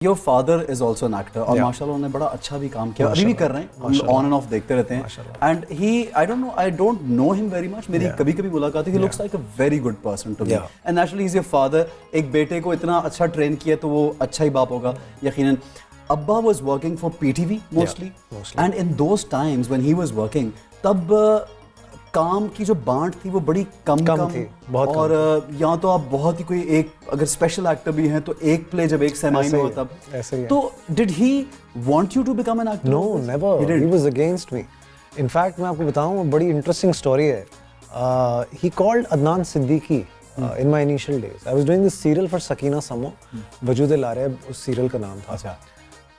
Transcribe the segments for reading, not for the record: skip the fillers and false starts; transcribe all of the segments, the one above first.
Your father is also an actor और माशाल्लाह उन्होंने बड़ा अच्छा भी काम किया, अभी भी कर रहे हैं, हम ऑन एंड ऑफ देखते रहते हैं and he I don't know him very much, मेरी कभी कभी मुलाकात है, he looks like a very good person to me and naturally is your father. एक बेटे को इतना अच्छा ट्रेन किया तो वो अच्छा ही बाप होगा यकीनन। अब्बा was working for PTV mostly and in those times when he was working तब काम की जो बांट थी वो बड़ी कम थी, बहुत और या तो आप बहुत ही कोई एक अगर स्पेशल एक्टर भी हैं तो एक प्ले जब एक सेमाई में हो तब तो did he want you to become an actor? No never, he was against me. In fact मैं आपको बताऊं बड़ी इंटरेस्टिंग स्टोरी है। He called Adnan Siddiqui in my initial days. I was doing this serial for Sakina Samo, वजूद लारे उस सीरियल का नाम था। अच्छा।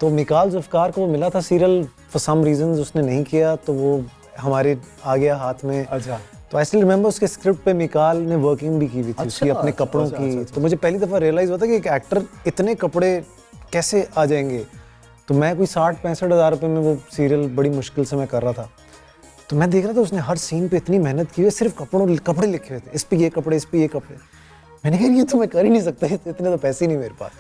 तो मिकाल ज़ुल्फ़कार को वो मिला था सीरियल, फॉर सम रीजंस उसने नहीं किया तो वो हमारे आ गया हाथ में। अच्छा। तो आई स्टिल रिमेंबर उसके स्क्रिप्ट पे मिकाल ने वर्किंग भी की हुई थी उसकी अपने कपड़ों की। तो मुझे पहली दफ़ा रियलाइज़ होता कि एक एक्टर इतने कपड़े कैसे आ जाएंगे। तो मैं कोई 60-65 हज़ार रुपये में वो सीरियल बड़ी मुश्किल से मैं कर रहा था। तो मैं देख रहा था उसने हर सीन पे इतनी मेहनत की हुई है, सिर्फ कपड़े लिखे हुए थे, इस पे ये कपड़े, इस पे ये कपड़े। मैंने कहा ये तो मैं कर ही नहीं सकता, इतने तो पैसे ही नहीं मेरे पास।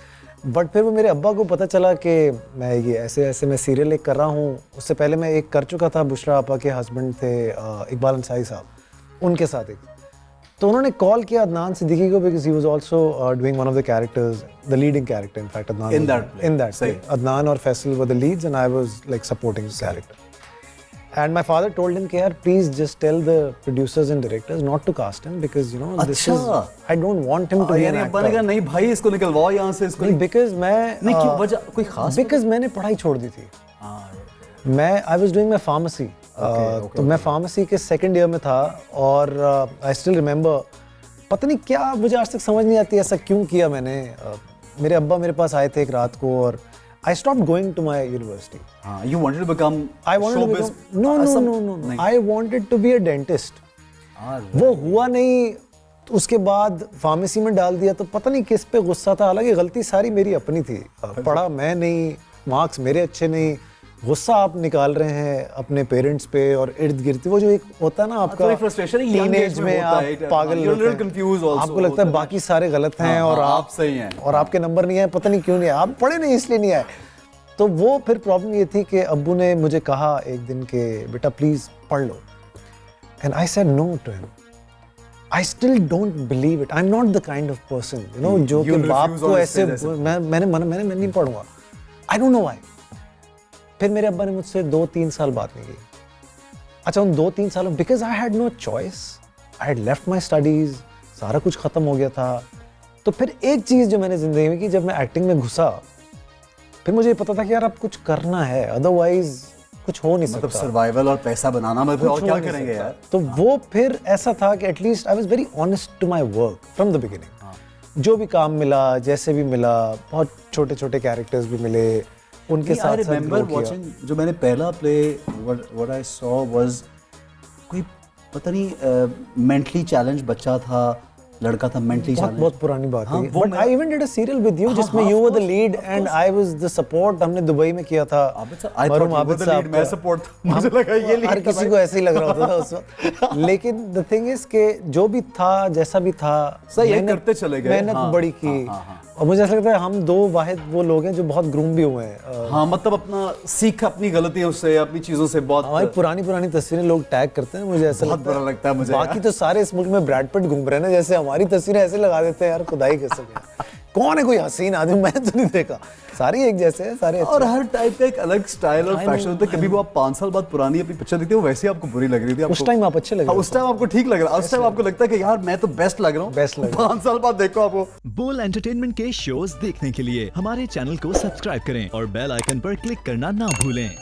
बट फिर वो मेरे अब्बा को पता चला कि मैं ये ऐसे मैं सीरियल एक कर रहा हूँ। उससे पहले मैं एक कर चुका था, बुशरा आपा के हस्बैंड थे इकबाल अंसारी साहब, उनके साथ एक। तो उन्होंने कॉल किया अदनान सिद्दीकी को because he was also doing one of the characters, the leading character in fact Adnan in that play. Adnan और Faisal were the leads and I was like supporting the character. And my father told him कि यार please just tell the producers and directors not to cast him because you know this is I don't want him to be an actor। अब्बा ने कहा नहीं भाई इसको निकलवाओ यहाँ से, इसको नहीं because मैं नहीं क्यों वजह कोई खास because मैंने पढ़ाई छोड़ दी थी। मैं I was doing my pharmacy तो मैं pharmacy के second year में था और I still remember पता नहीं क्या मुझे आज तक समझ नहीं आती ऐसा क्यों किया मैंने। मेरे अब्बा मेरे पास आए थे एक रात को और I stopped going to my university. You wanted to become showbiz? No. I wanted to be a dentist. वो हुआ नहीं। तो उसके बाद फार्मेसी में डाल दिया तो पता नहीं किस पे गुस्सा था, हालांकि गलती सारी मेरी अपनी थी। पढ़ा मैं नहीं, मार्क्स मेरे अच्छे नहीं, गुस्सा आप निकाल रहे हैं अपने पेरेंट्स पे और इर्द गिर्द। वो जो एक होता है ना आपका टीनेज में आप पागल होते हैं, आपको लगता है बाकी सारे गलत हैं और आप सही हैं और आपके नंबर नहीं आए, पता नहीं क्यों नहीं आए, आप पढ़े नहीं इसलिए नहीं आए। तो वो फिर प्रॉब्लम ये थी कि अब्बू ने मुझे कहा एक दिन के बेटा प्लीज पढ़ लो and I said no to him. I still don't believe it, I am not the kind of person you know जो कि बाप को ऐसे मैंने नहीं पढ़ूंगा। I don't know why. फिर मेरे अब्बा ने मुझसे 2-3 साल बात नहीं की। अच्छा उन 2-3 सालों because I had no choice, I had left my studies, सारा कुछ खत्म हो गया था। तो फिर एक चीज़ जो मैंने जिंदगी में की, जब मैं एक्टिंग में घुसा फिर मुझे पता था कि यार अब कुछ करना है, अदरवाइज कुछ हो नहीं सकता। मतलब सर्वाइवल और पैसा बनाना में और क्या करेंगे यार। तो वो फिर ऐसा था कि at least I was very honest to my work from the beginning. जो भी काम मिला, जैसे भी मिला, बहुत छोटे छोटे कैरेक्टर्स भी मिले, उनके साथ वाचिंग। जो मैंने पहला play what I saw was कोई पता नहीं मेंटली चैलेंज बच्चा था, लड़का था, मेंटली चैलेंज। बहुत पुरानी बात है but I even did a serial with you जिसमें you were the lead and I was the support. हमने दुबई में किया था। मरूम आबिद साहब मैं सपोर्ट था, मुझे लगा ये लीड। हर किसी को ऐसे ही लग रहा होता था उस वक्त। लेकिन द थिंग इज के जो भी था जैसा भी था सही करते चले गए, मेहनत बड़ी की। और मुझे ऐसा लगता है हम दो वाहिद वो लोग हैं जो बहुत ग्रूम भी हुए हैं। हाँ मतलब अपना सीख अपनी गलतियों से, अपनी चीजों से बहुत। हमारी पुरानी तस्वीरें लोग टैग करते हैं, मुझे ऐसा बहुत बुरा लगता है मुझे। बाकी तो सारे इस मुल्क में ब्रैड पिट घूम रहे हैं ना, जैसे हमारी तस्वीरें ऐसे लगा देते हैं यार, खुदाई कैसे कौन है कोई हसीन आदमी, मैं तो नहीं देखा, सारे एक जैसे हैं सारे। और हर टाइप का एक अलग स्टाइल और फैशन होता है। कभी वो आप 5 साल बाद पुरानी अपनी पिक्चर देखते हो वैसे आपको बुरी लग रही थी, उस टाइम आप अच्छे लग रहे हो, उस टाइम आपको ठीक लग रहा है, उस टाइम आपको लगता है कि यार मैं तो बेस्ट लग रहा हूँ, 5 साल बाद देखो आपको। बोल एंटरटेनमेंट के शोज देखने के लिए हमारे चैनल को सब्सक्राइब करें और बेल आइकन पर क्लिक करना ना भूलें।